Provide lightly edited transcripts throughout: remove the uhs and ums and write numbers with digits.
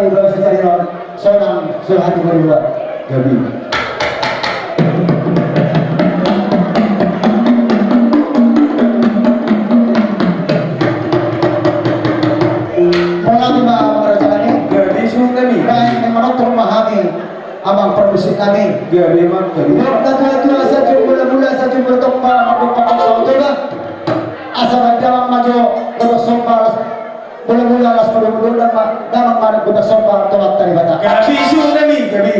di bawah secari non sonang suhati berdua. Gabi. Mula di mga raja kami, Gabi suhut nami. kahit yang menonton memahami amang produksi kami. Gabi mak gabi. Yung kedua-dua saja mula-mula saja bertompa mabukang autoba. Asa magdamang majo bersompal mula-mula las mula-mula damang mana bersompal tomat tari bata. Gabi suhut nami. Gabi.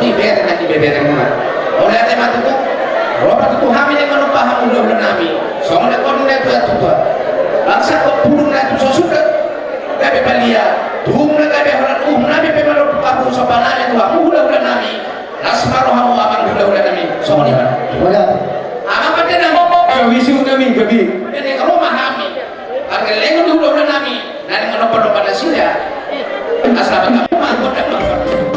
Sony bere nanti bebere muna. Oleh ada matu tu, roba tu kami ni kalau paham udah nami. Soalnya kau ni tu tu tu. Bangsa kau purun tu sesuka. Kami belia, tuh na kami orang nabi pemalo kamu sopalan tu, kamu udah nami. Nasmaroh kamu abang udah nami. Soalnya. Wala. Apa pada nama? Kabisu kami gabi. Ini kalau mahami. Harga lengan dulu udah nami. Dan kalau pada sila. Asal kamu mangkut dan mangkut.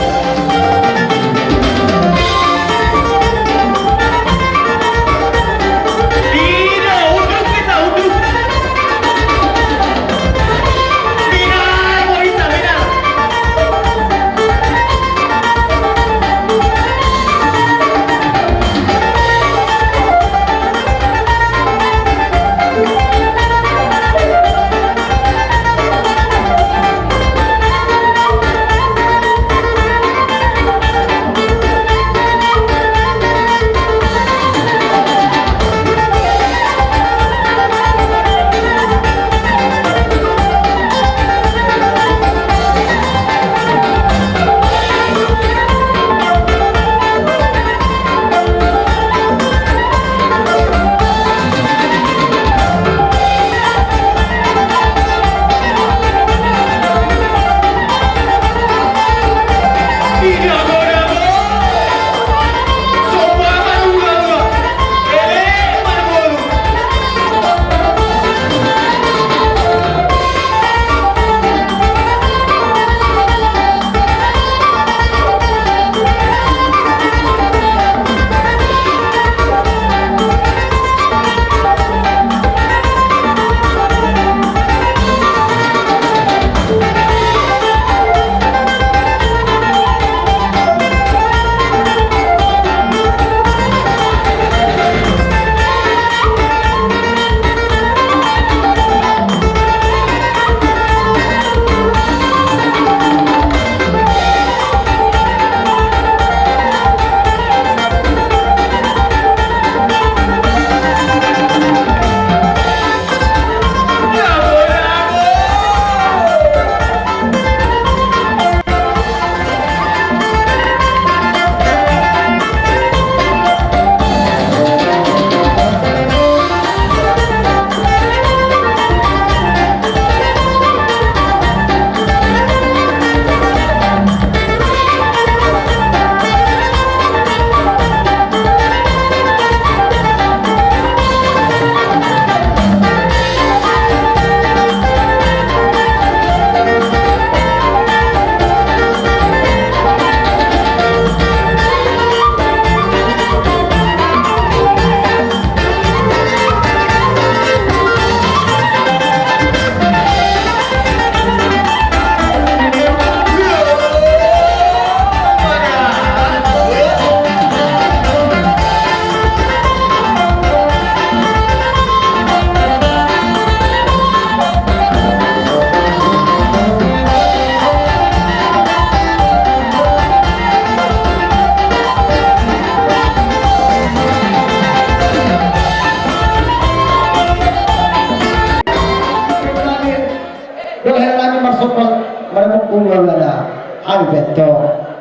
Beto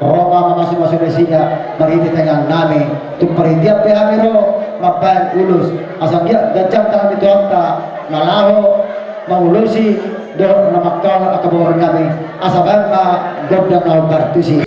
Roma masing-masing Indonesia mariti tangan nami tu perindia pehamiro mapan ulus asam dia gajang tangan itu anta malaho mengulusi do namakal akabawan kami asaban ma godang lau bartusi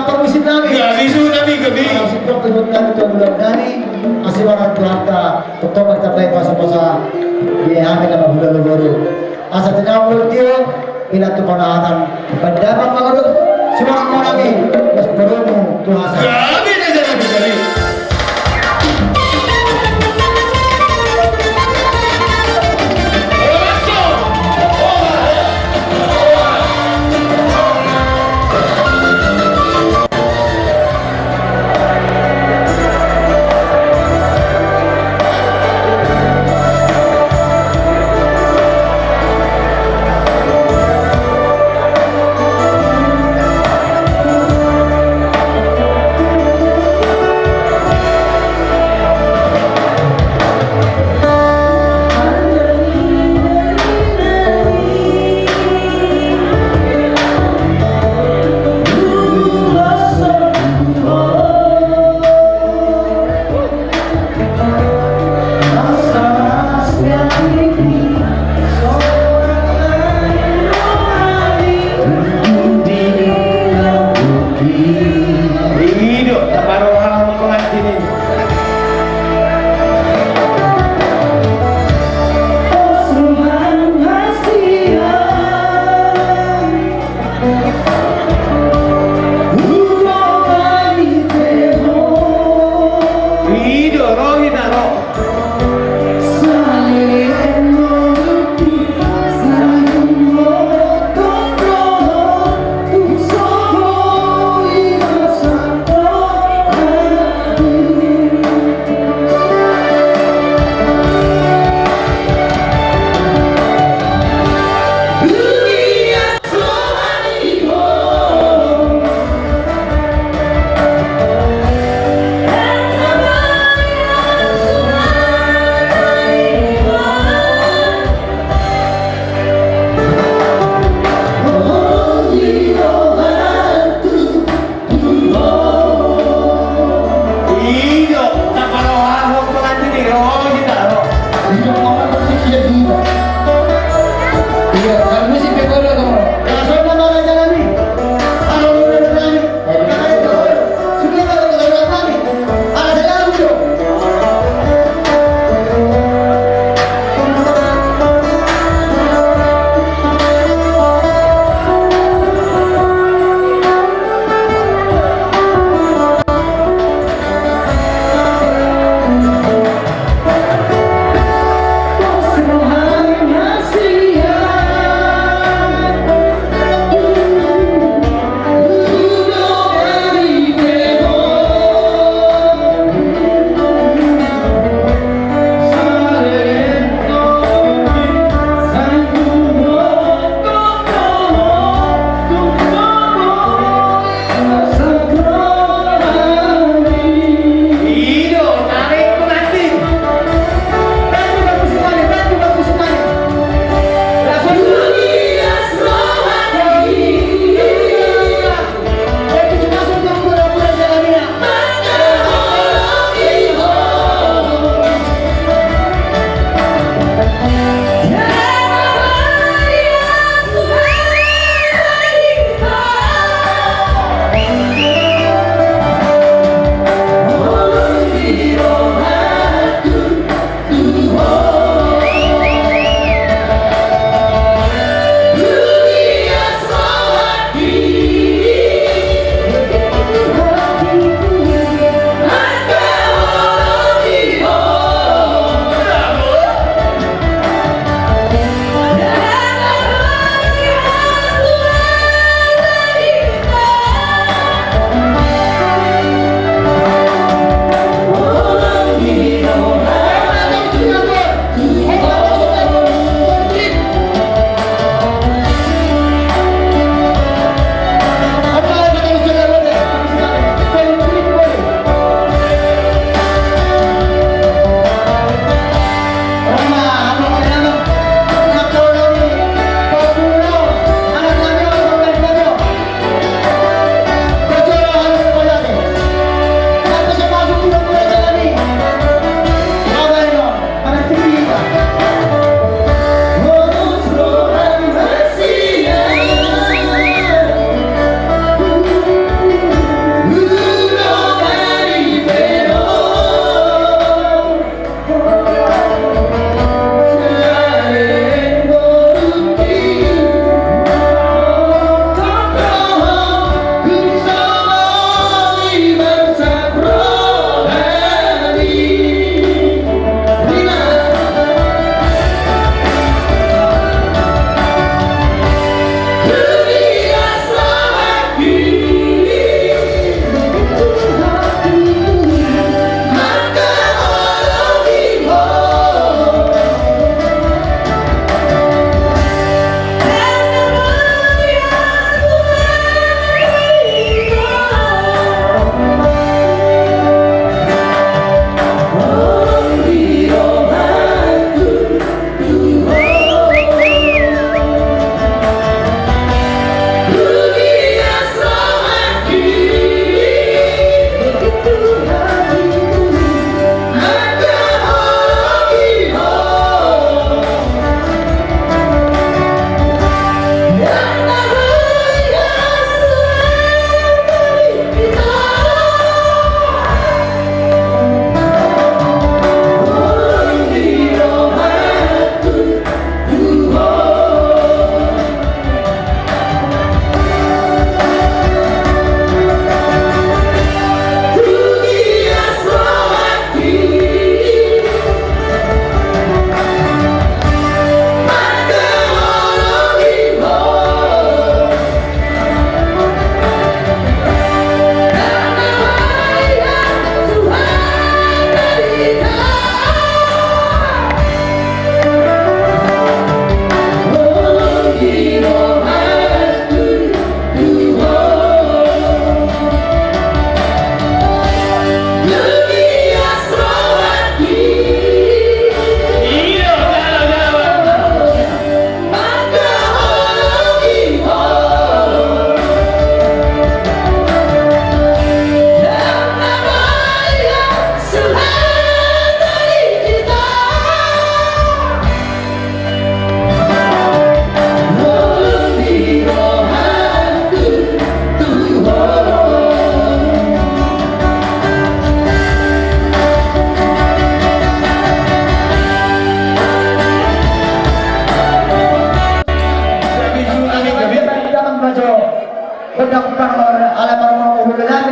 permusim namin. Gabi tsunami gabi. Kalau sindok pinut kami tuan bulan dari masih orang Tuhanka tetap bertabai pasal-pasal di hari nama bulan baru. Asa tinang mulut dia bila tu panahatan pendapat mengaduh semua orang ini mas berumu Tuhan. Gabi na gabi gabi. Hidup tak baru orang pengantin ini. Hidup rohina roh.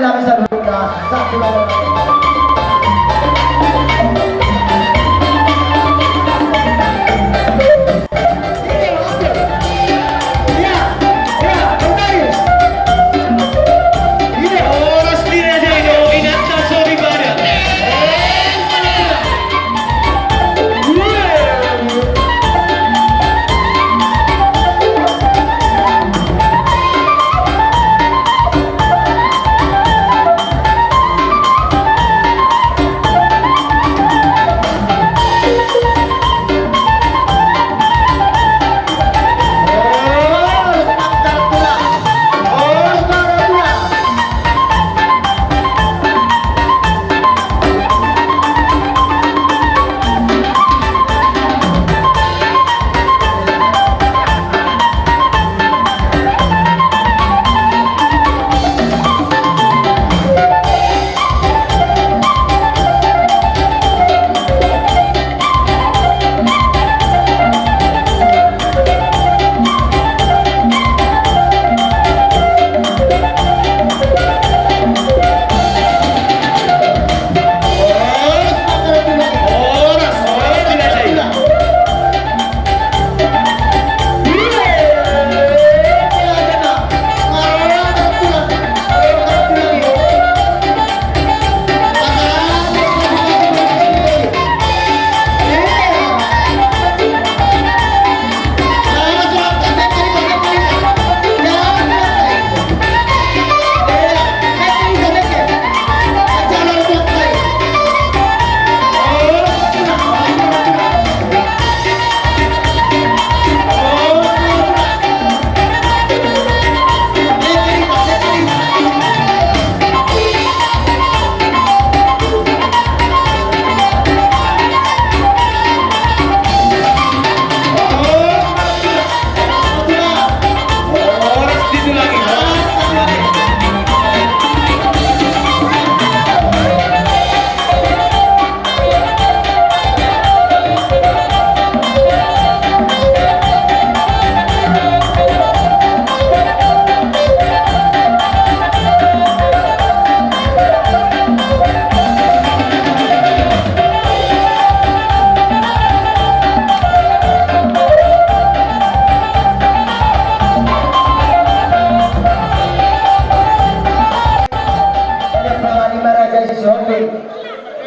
lang sa luna sa tulong. Oras din na siya ino. Inata sorry ba niya?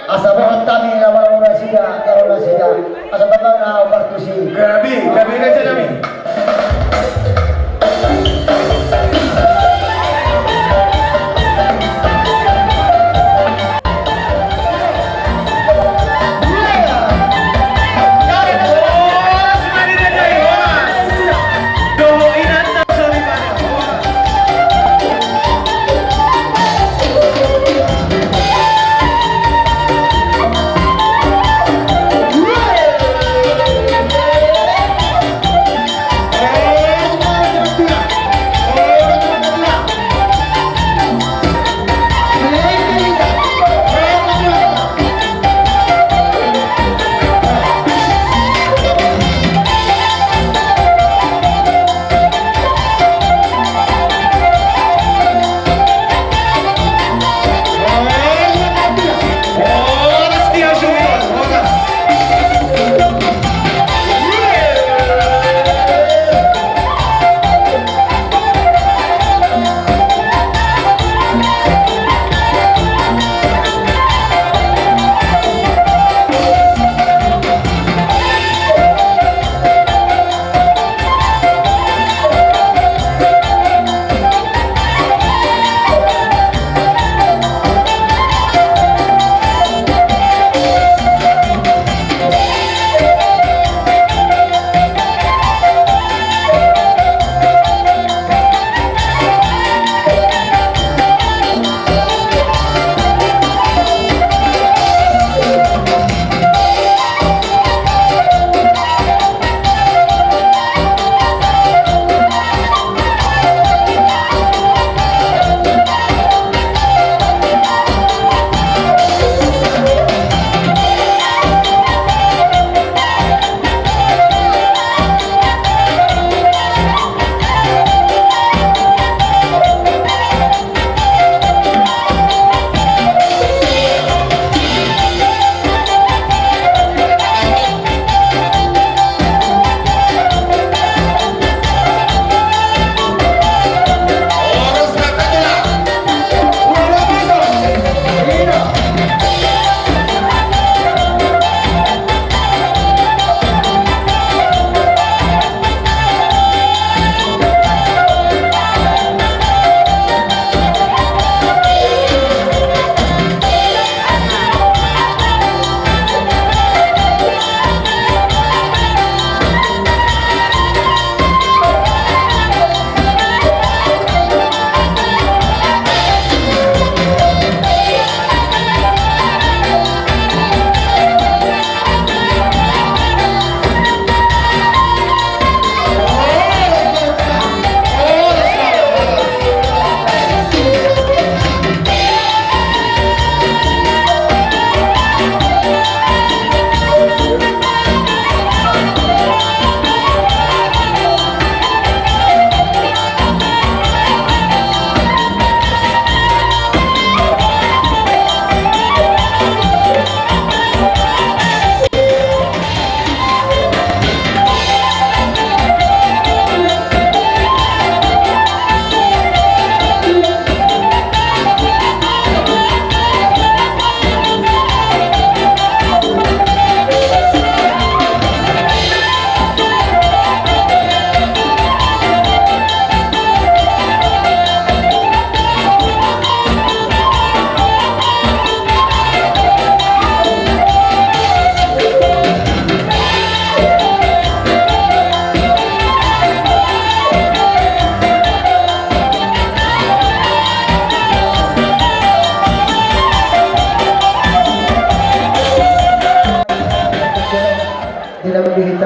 Asa buhat kami na wala siya, karon na siya. Asa baba na opartusi. Gabi na siya namin.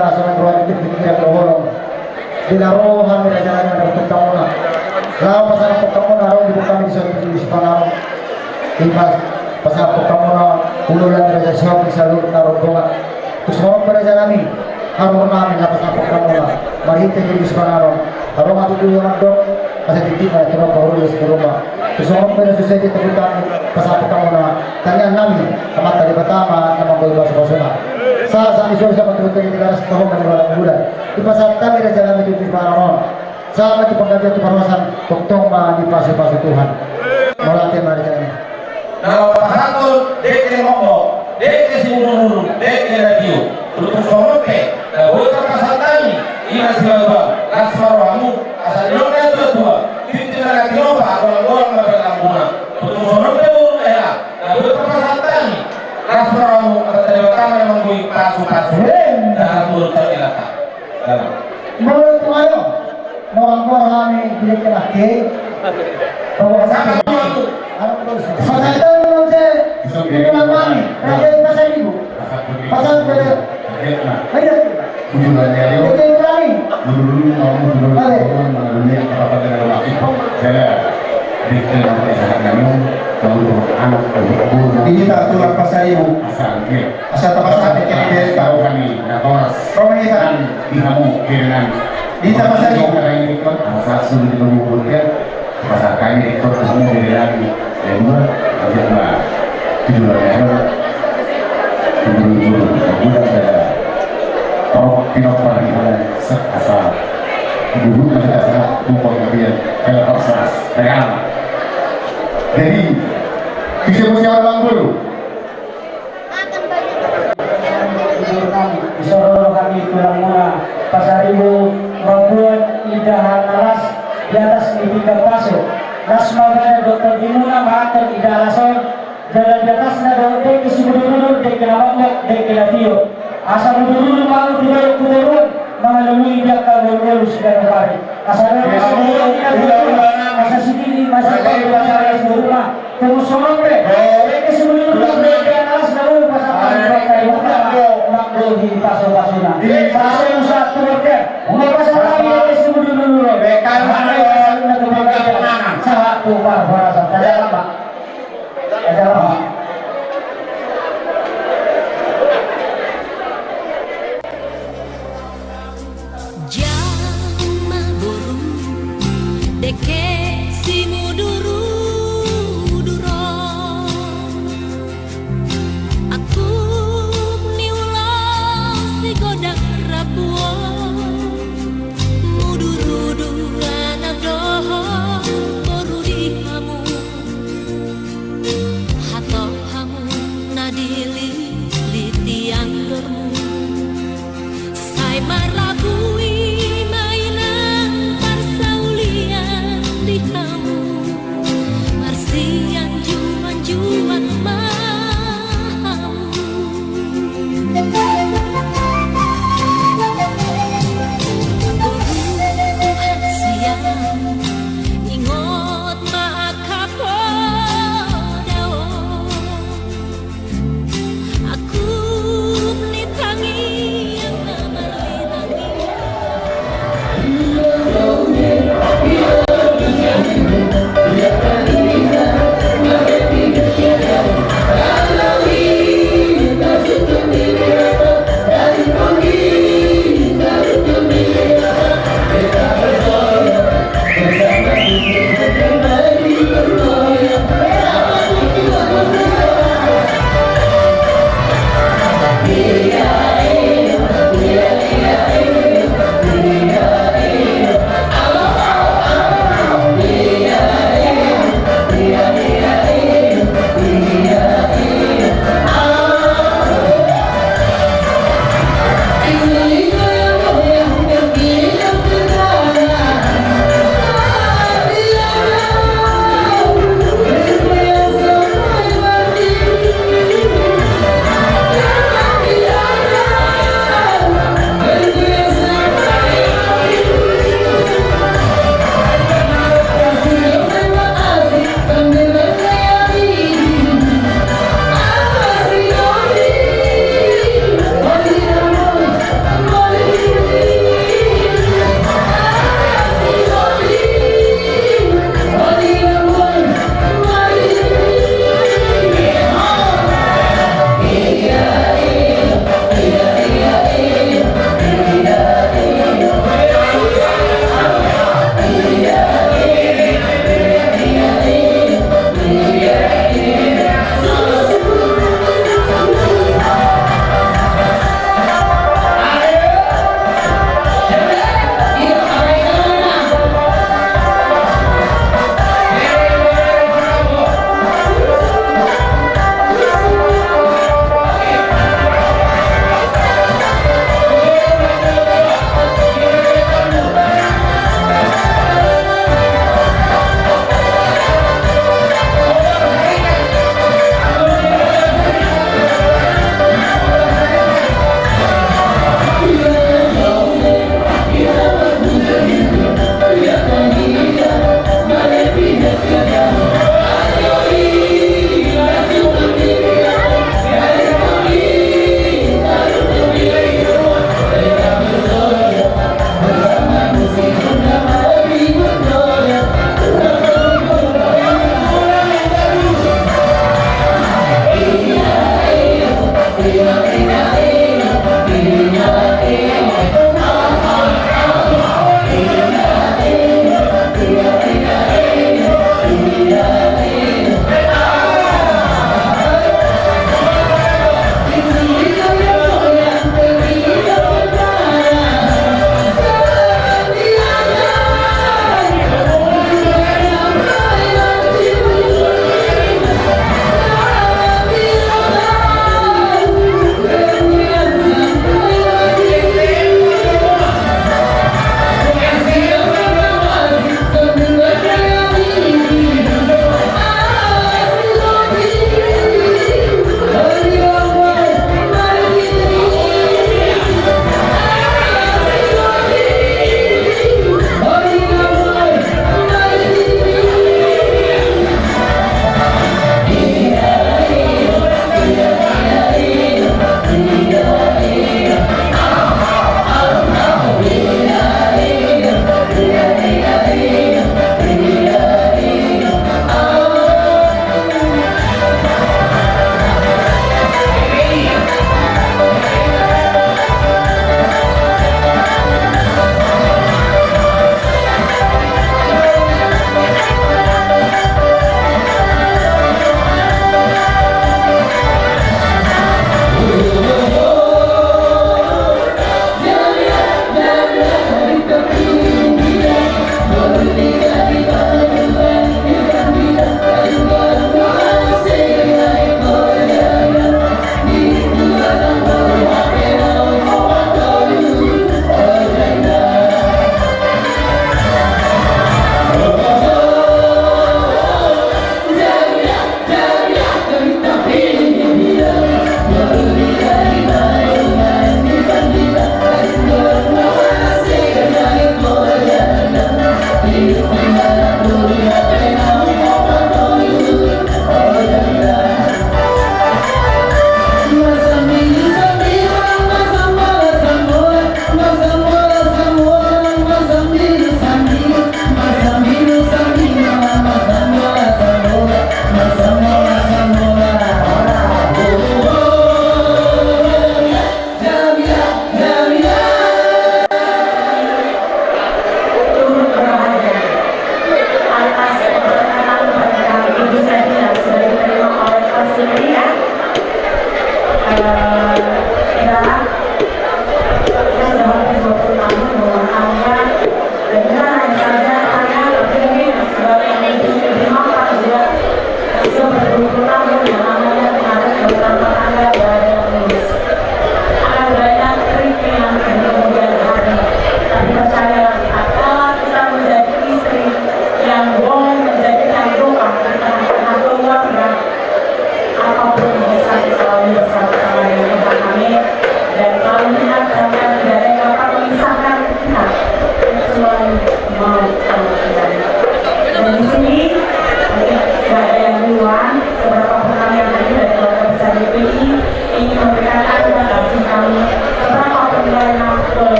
kita sama dua itu pikiran berbolong. Dilarohan dari jalan ada pertemuan. Lalu pasal pertemuan harus dibuka di sepanjang imas pasal pertemuan uluran dari siapa bisa lu taruh bunga. Terus mau pada jalan ini harus namin na pasal pertemuan. Mari kita di sepanjang harus mati dulu yang dok. Pasal titik ada terus baru di rumah. Terus mau pada susah kita bukan pasal pertemuan. Tanya namin amat tadi pertama nama gue bahasa bahasa. Saat kami sudah sama terus-terus 300 tahun menjelang bulan. Di pasal kami ada jalan itu di Paranon. Sama di pengkajian itu parawasan tong di pasi-pasi Tuhan. Melatih mari jalan. Nah, pasal dek yang ngomong, dek yang simulur, dek yang radio. Untuk sonoke, nah boleh pasal tani. Ina sebab kasmarohamu asal dona itu dua. Kita lagi nyoba orang-orang berdalam guna. Untuk sonoke urut era. Nah boleh pasal tani. Kasmarohamu atau dari pertama yang menggui pasu-pasu. Dalam urut terelaka. Menurut ayo, orang-orang kami tidak lagi. Bahwa Sama itu. pasal itu memang saya itu kami. Raja pasal ibu. Pasal pada. Ayo. Tujuannya itu Itu yang berani. dulu mengenai apa dengan laki saya bikin perusahaan kami kalau anak ibu Ini tak tulang pasal ibu. asal ke Asal tempat sakit yang dari tahu kami nah koras Kau ini kan? di kamu kirinan Di tempat saya ibu. karena ini kan asal sudah mengumpulkan pasal kami ikut kamu kirinan dan dua aja lah tujuannya dulu budak ada kalau pinopar di mana asal dulu mereka sangat kumpul kemudian kalau proses real jadi bisa musyawarah langgul Disuruh kami pulang mula pasar ibu membuat idahan alas di atas mimpikan pasu. Nasmagana Dr. Dimuna makan idah alason jalan di atasnya dek isi dulu dek kenamangok dek kenatio. Asal dulu malu tidak turun mengalami dia kalau sudah kembali. Asal asal sendiri masih pasar di rumah terus sorong deh. Dek isi dulu dek alas dulu pasar di paso-pasona. Paso yang satu berkat. Umur pasal lagi yang disebut dulu. Bekan mana yang satu barasan. Ada apa? Ada apa? Jama burung deke si muduru duro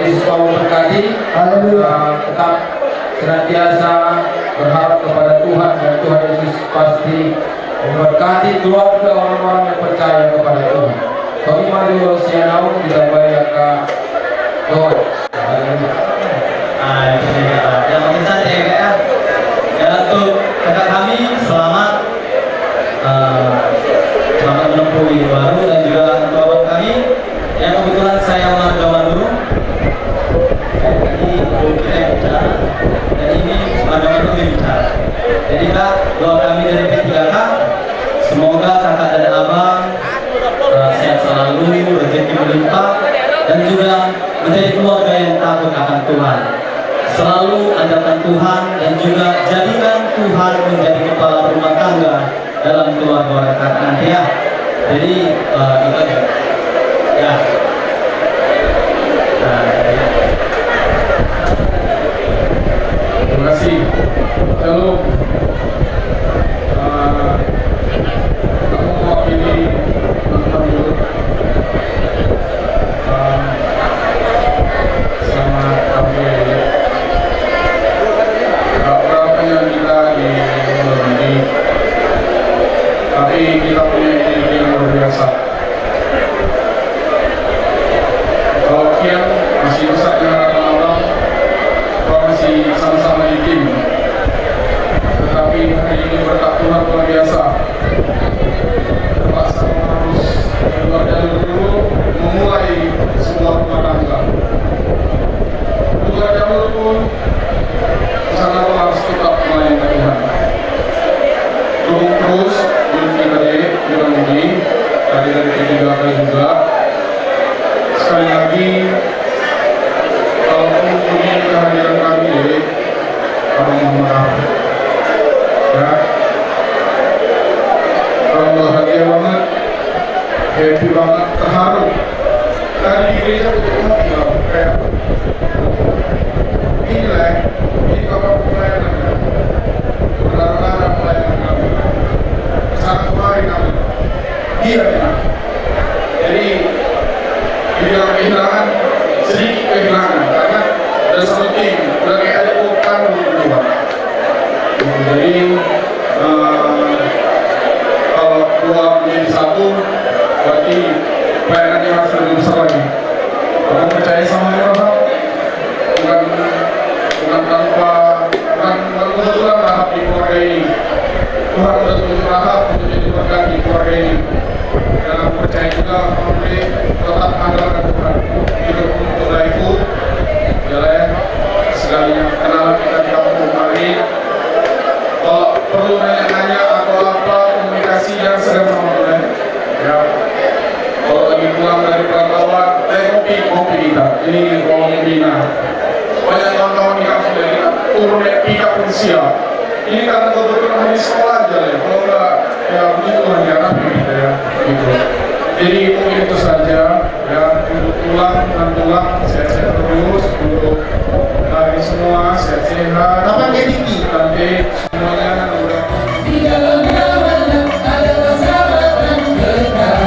Yesus memberkati. Haleluya. Tetap senantiasa berharap kepada Tuhan, dan Tuhan Yesus pasti memberkati keluarga orang-orang yang percaya kepada Tuhan. Kami mari sianau kita bayar ke Tuhan. Ya pemirsa TGA, ya untuk kakak kami selamat selamat menempuh hidup baru, dan juga bapak kami yang kebetulan saya warga Bandung. Jadi kita yang bicara, dan ini warga Bandung yang bicara. Jadi kak, doa kami dari P3K, semoga kakak dan abang sehat selalu, rezeki melimpah, dan juga menjadi keluarga yang takut akan Tuhan. Selalu andalkan Tuhan, dan juga jadikan Tuhan menjadi kepala rumah tangga dalam keluarga kakak nanti ya. Jadi itu aja. Ya. Terima kasih. Shalom. Aku mewakili teman-teman dulu. Selamat pagi. Penyanyi kita di bulan ini, tapi kita punya ide yang luar biasa. Kalau Kian masih besar dengan abang-abang, kita masih sama-sama di tim. Tetapi hari ini berkat Tuhan luar biasa. Terpaksa harus keluar jalur dulu, memulai sebuah rumah tangga. Keluar jalur pun, sana harus tetap melayani Tuhan. Dukung terus, Yulki tadi, Yulki tadi dari P3K juga. Sekali lagi, kalaupun ini kehadiran kami, abang mohon maaf. Ya, abang bahagia banget, happy banget, terharu. Tadi di gereja betul kayak nilai di kapal pelayanan, berlarang pelayanan kami. Sangat kemarin kami, iya. Jadi tidak kehilangan, sedikit kehilangan, karena ada satu tim, udah kayak ada bukan berdua. Jadi kalau dua menjadi satu, berarti pelayanannya harus lebih besar lagi. Aku percaya sama dia, Pak. Bukan tanpa, bukan kebetulan rahab di keluarga ini. Tuhan sudah tunjuk rahab untuk jadi berkat di keluarga ini. Dan aku percaya juga kami tetap andalkan Tuhan. Hidup untuk Daiku, jalan sekalinya kenal kita di kampung kemarin. Kalau perlu nanya-nanya atau apa, komunikasi yang sering sama Tuhan. Ya, kalau lagi pulang dari perantauan, kopi kita. Ini ruang bina. Banyak kawan-kawan di kampung dari turun pika pun siap. Ini karena kebetulan hari sekolah aja ya. Kalau enggak, ya begitu hari anak gitu ya. Gitu. Jadi mungkin itu saja ya, untuk pulang sehat-sehat terus, untuk hari semua sehat-sehat. Kapan dia tinggi? Nanti semuanya udah. Di dalam namanya ada persahabatan kekal.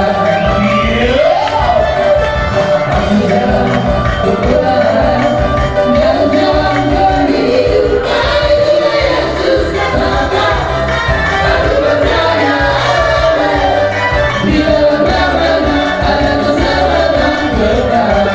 Tuhan yang jalankan kehidupan itu Yesus katakan. Aku percaya di dalam namanya ada persahabatan kekal.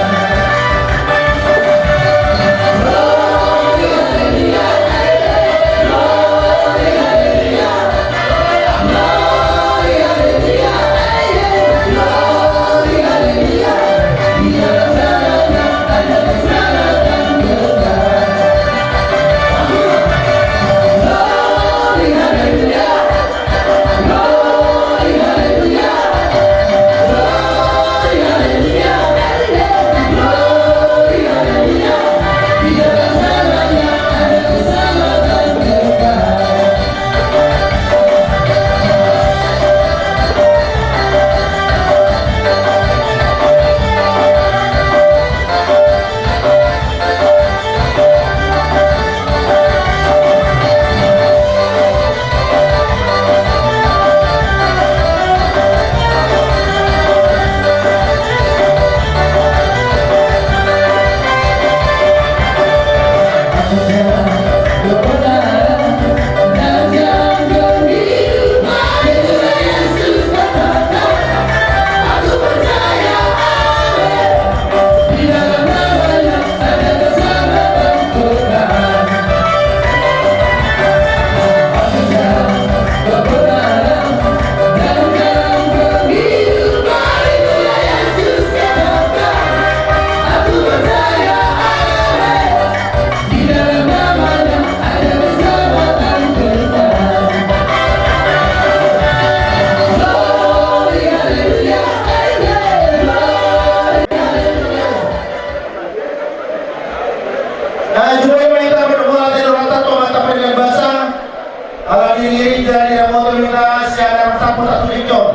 po sa tulikyon.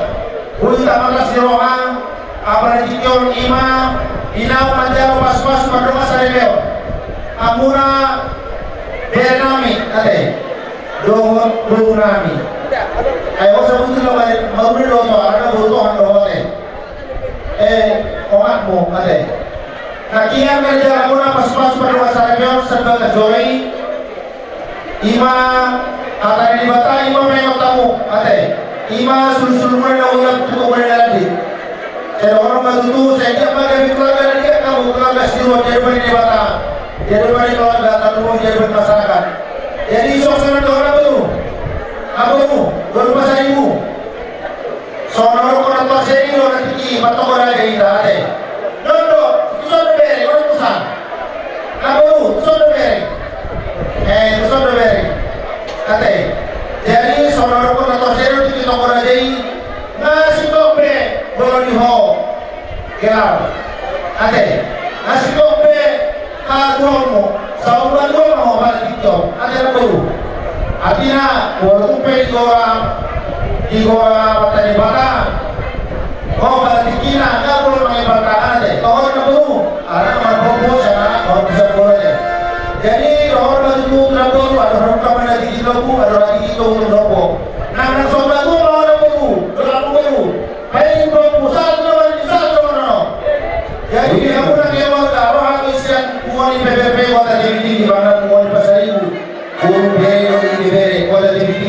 Uli tamalas ni Roha, abang dikyon ima, inaw manjaro pas-pas padunga sa rebel. Amuna benami ate. Doon nami. Ayo sa buto lang ay mauri lo to, ana buto ang ate. Omat mo ate. Nakiyan manjaro amuna pas-pas padunga sa rebel sa Joy. Ima atay di bata ima may tamu ate. Ima sul-sul mo na ulang tuto mo na lagi. Kaya orang matutu saya dia pakai keluarga dia kamu keluarga siru jadi di bata. Jadi keluarga tamu jadi masyarakat. Jadi suasana orang baru. Abu baru pasal ibu. Soalnya orang tua saya ini orang tinggi batok orang kita ate. Nondo sudah beri orang pesan. Abu sudah beri. Sudah beri. Ate. Jadi saudara ko na tosero dito ko na day na si Tope bolong ho kaya ate na si Tope mo sa ulan mo balik dito ate na po ate na bolong pe di gora patay bata balik kina na bolong mga bata ate kahon na po ara mabobo sa kahon sa bolong jadi orang itu terlalu ada orang kapan lagi di lobu ada lagi itu untuk lobo. Nah, sobat itu mau ada lobu, terlalu baru. Main lobu satu no. Jadi aku nak kewal kalau harus yang kuani PPP kota DVD di mana kuani pasar ibu, kuani di bere kota DVD.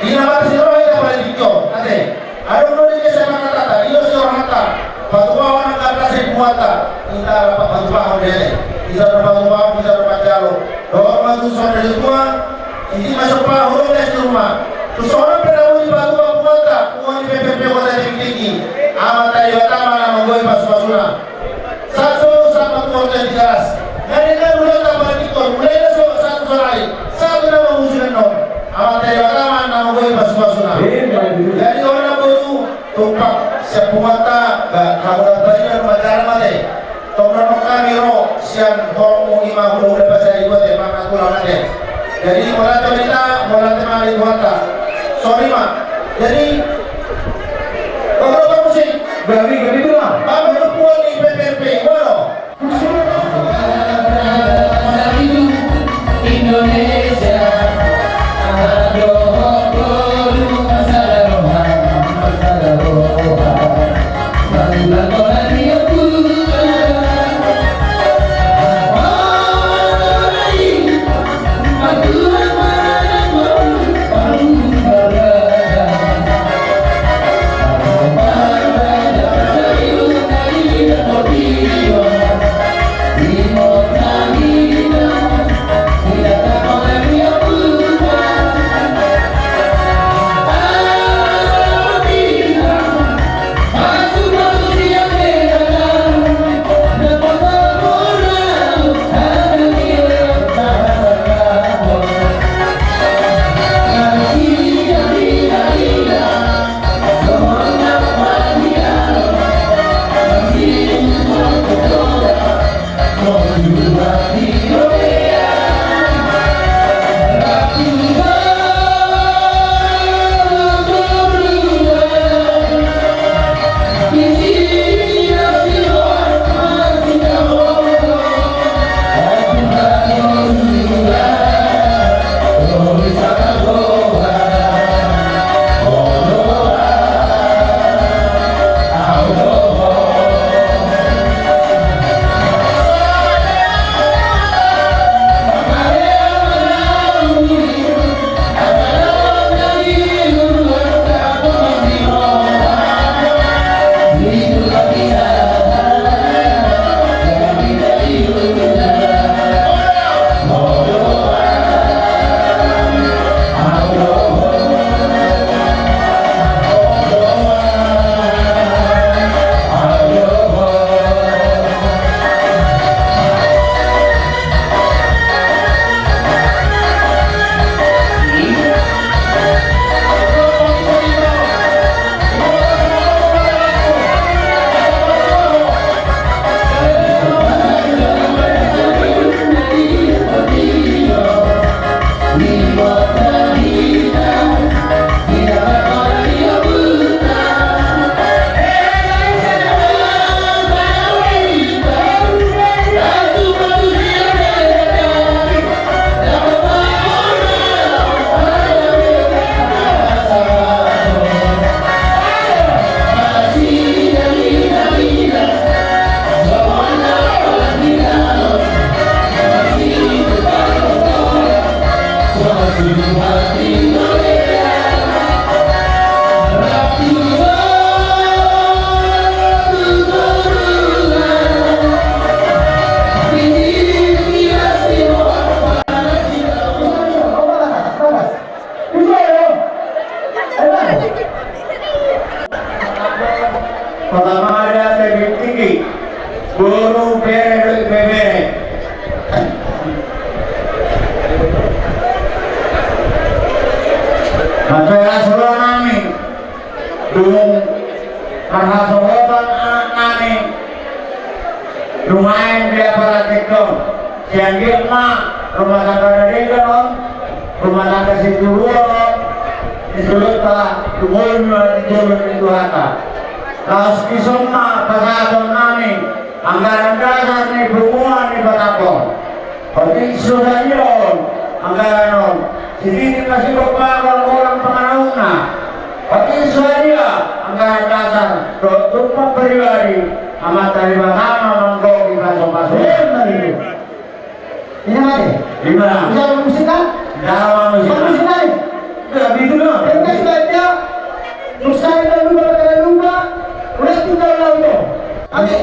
Ini apa sih orang yang paling dikau? Ade, ada orang yang saya nak kata, dia seorang kata, batu orang kata saya kuata, kita dapat batu orang dia. Bisa berbantu, bisa berpacalo. Doa bantu saudara semua. Ini masuk pak hulu di rumah. Terus orang berlalu di batu apa kuota, uang di PPP kota tinggi. Amat tadi pertama nama gue pas-pasuna. Satu keluarga di kelas. Nanti kan mulai tambah kita, mulai satu sorai. Satu nama usulan non. Amat tadi pertama nama gue pas-pasuna. Jadi orang baru tumpak siap kuota, kamu dapat dengan pacaran mati. Toprak kami ro siang homo ima hulu bahasa ibu te mana tulang ade. Jadi mola cerita mola tema di kuota. Sorry mak. Jadi beberapa musik. Berarti itu lah. Apa yang buat di PPP? Mana? Indonesia. Masaya solo nami dung marhasohotan anak nami lumayan dia para tiktok siang gitna rumah tangga dari dong rumah tangga situ dulu disulut tak dumul disulut itu hata laos kisoma pasaton nami anggaran dasar ni berumuan di Batapon penting sudah nyon anggaran non sini masih berpakai orang pengarahuna penting sudah dia anggaran dasar tumpah pribadi amat dari Batama mangkok di paso-paso Ini mana? di mana? Bisa musikan? Dalam musik Musikan? tidak gitu loh Tengah saja. Nusai dan lupa. Udah tinggal lalu. Amin.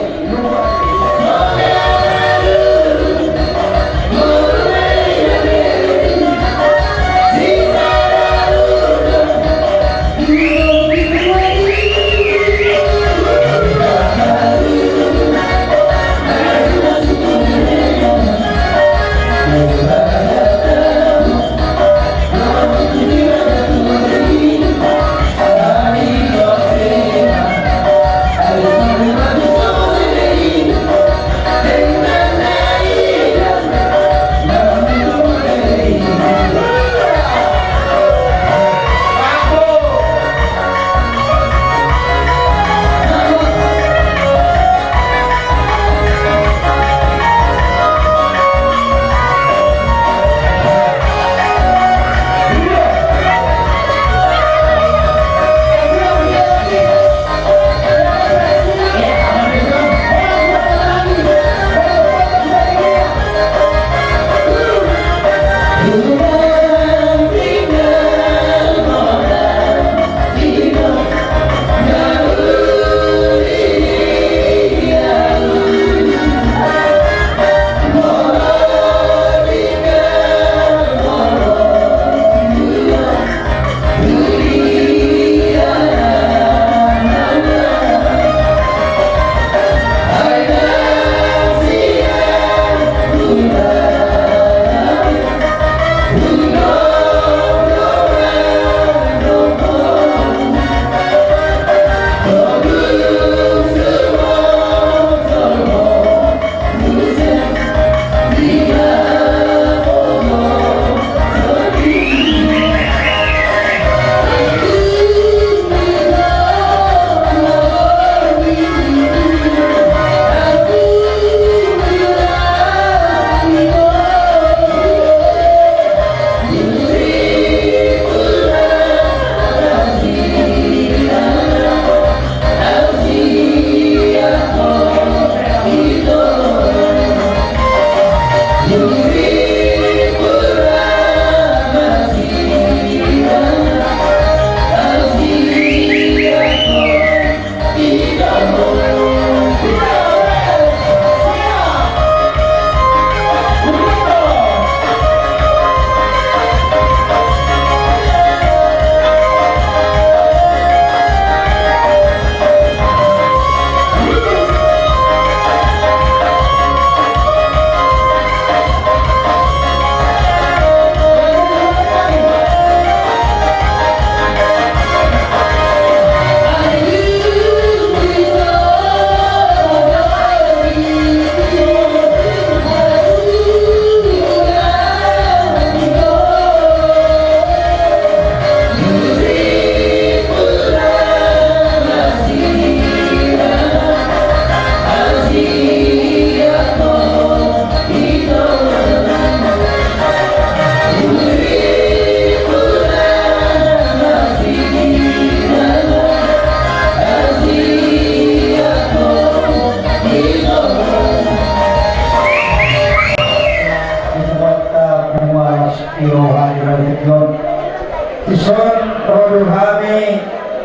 Ison produk kami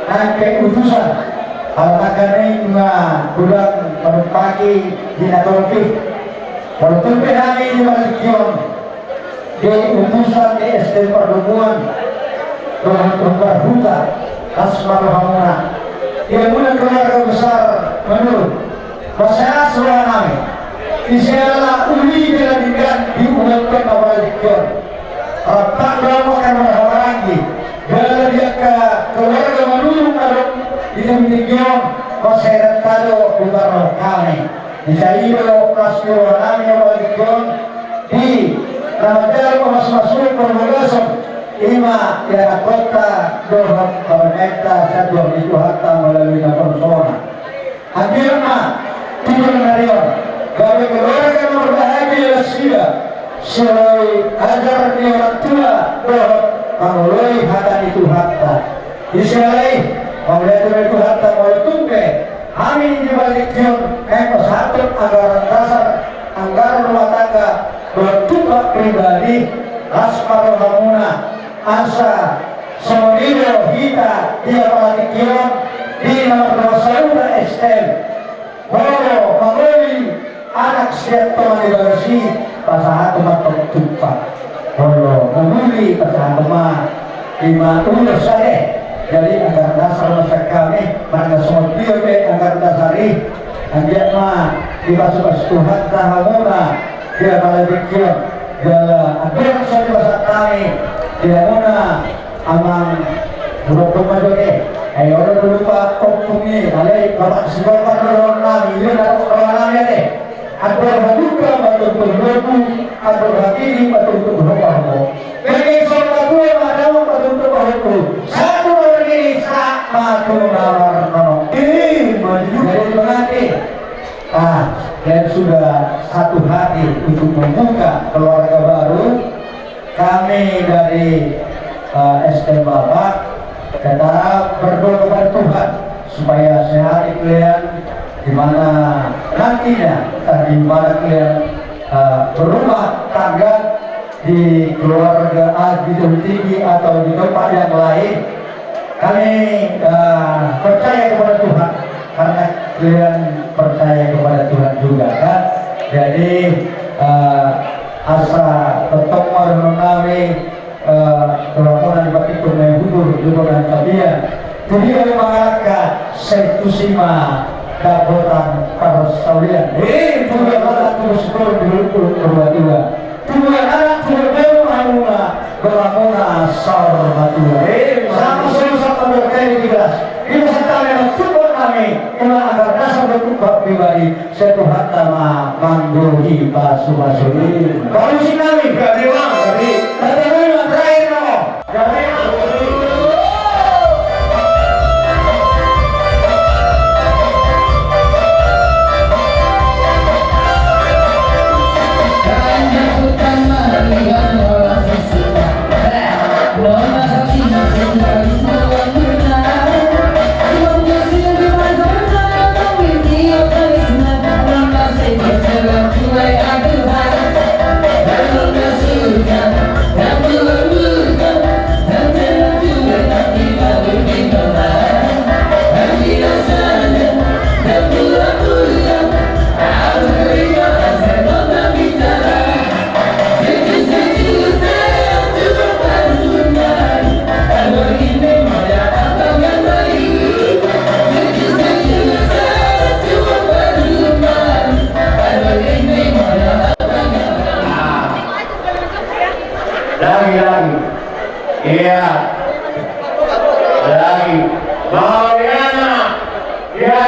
angke utusan alakane nga bulan pagi di Natolpi walaupun kami di Malikyon di utusan di SD Perhubungan Tuhan Huta Asmar Hamuna yang mula keluarga besar menurut masyarakat seluruh kami isialah uli diladikan diumumkan Malikyon tak dalam akan berhalangi dari di Jairo Prasetyo Nami Walikon di Ramadhan Mas-Masul Permugasan Ima ya kota Dohab Paraneta Sadwar itu hatta melalui persona akhirnya tujuan narion gawe keluarga berbahagia sia selalu ajar di orang tua Dohab mengelola hatta itu hatta Israel mengelola itu hatta melalui kami di balik kion satu anggaran dasar anggaran rumah tangga bertumbak pribadi asmar hamuna asa semonido kita dia balik kion di nomor saudara STM Boro mengelola anak siap teman dibarasi pasahat teman tertumpah Boro memuli pasahat teman lima urus saya jadi anggaran dasar masyarakat kami mana semua dia anggaran dasari dia mah dibasuh Tuhan tahamuna dia pada pikir dia anggaran saya bahasa kami dia muna amang buruk majoke ayo orang lupa opungnya alai bapak sebab orang nami dia nak orang nami deh ada juga betul berlaku ada hati betul berlaku bagi saudara gue ada betul berlaku satu ini satu nawar ini menjadi mengerti dan sudah satu hati untuk membuka keluarga baru kami dari STM Bapak kita berdoa kepada Tuhan supaya sehat kalian di mana nantinya di mana kalian berumah tangga di keluarga gedung tinggi atau di tempat yang lain kami percaya kepada Tuhan karena kalian percaya kepada Tuhan juga kan jadi asa tetap mengenai kelamunan batik bermain dan kalian jadi kami mengatakan setusima dapotan persaulian juga anak terus berbuat Tuhan anak berbuat berlamuna sarmatua sama-sama berkali digelas ini serta yang support kami iman agar dasar berkubah pribadi satu hatama mangguhi pasu-pasuri barusi kami berarti memang terakhir no lagi iya lagi Mariana ya